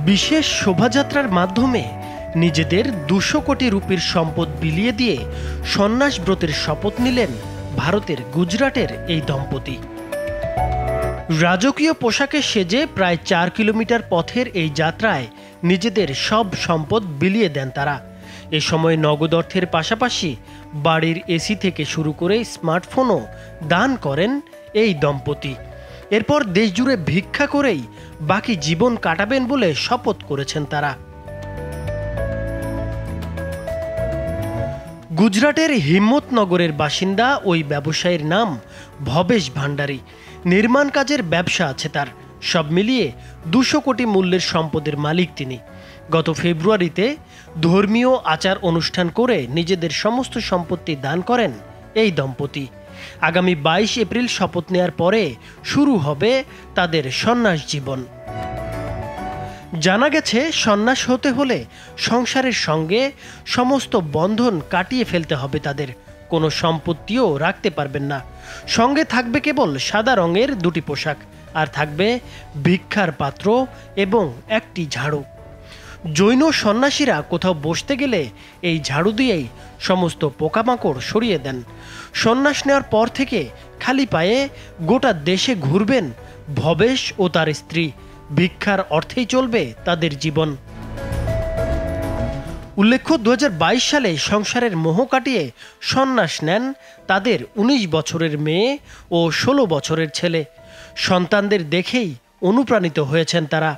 বিশেষ শোভাযাত্রার মাধ্যমে নিজেদের ২০০ কোটি রুপির সম্পদ বিলিয়ে দিয়ে সন্ন্যাস ব্রতের শপথ নিলেন ভারতের গুজরাটের এই দম্পতি। রাজকীয় পোশাকে সেজে প্রায় ৪ কিলোমিটার পথের এই যাত্রায় নিজেদের সব সম্পদ বিলিয়ে দেন তারা। এ সময় নগদ অর্থের পাশাপাশি বাড়ির এসি থেকে শুরু করে স্মার্টফোনও দান করেন এই দম্পতি। এরপর দেশজুড়ে ভিক্ষা করেই বাকি জীবন কাটাবেন বলে শপথ করেছেন তারা। গুজরাটের হিম্মতনগরের বাসিন্দা ওই ব্যবসায়ীর নাম ভবেশ ভান্ডারী। নির্মাণ কাজের ব্যবসা আছে তার। সব মিলিয়ে ২০০ কোটি মূল্যের সম্পদের মালিক তিনি। গত ফেব্রুয়ারিতে ধর্মীয় আচার অনুষ্ঠান করে নিজেদের সমস্ত সম্পত্তি দান করেন এই দম্পতি। আগামী ২২ এপ্রিল শপথ নেয়ার পরে শুরু হবে তাদের সন্ন্যাস জীবন। জানা গেছে, সন্ন্যাস হতে হলে সংসারের সঙ্গে সমস্ত বন্ধন কাটিয়ে ফেলতে হবে তাদের। কোনো সম্পত্তিও রাখতে পারবেন না। সঙ্গে থাকবে কেবল সাদা রঙের ২টি পোশাক, আর থাকবে ভিক্ষার পাত্র এবং একটি ঝাড়ু। জৈন সন্ন্যাসীরা কোথাও বসতে গেলে এই ঝাড়ু দিয়েই সমস্ত পোকামাকড় সরিয়ে দেন। সন্ন্যাস নেওয়ার পর থেকে খালি পায়ে গোটা দেশে ঘুরবেন ভবেশ ও তার স্ত্রী। ভিক্ষার অর্থেই চলবে তাদের জীবন। উল্লেখ্য, ২০২২ সালে সংসারের মোহ কাটিয়ে সন্ন্যাস নেন তাদের ১৯ বছরের মেয়ে ও ১৬ বছরের ছেলে। সন্তানদের দেখেই অনুপ্রাণিত হয়েছেন তারা।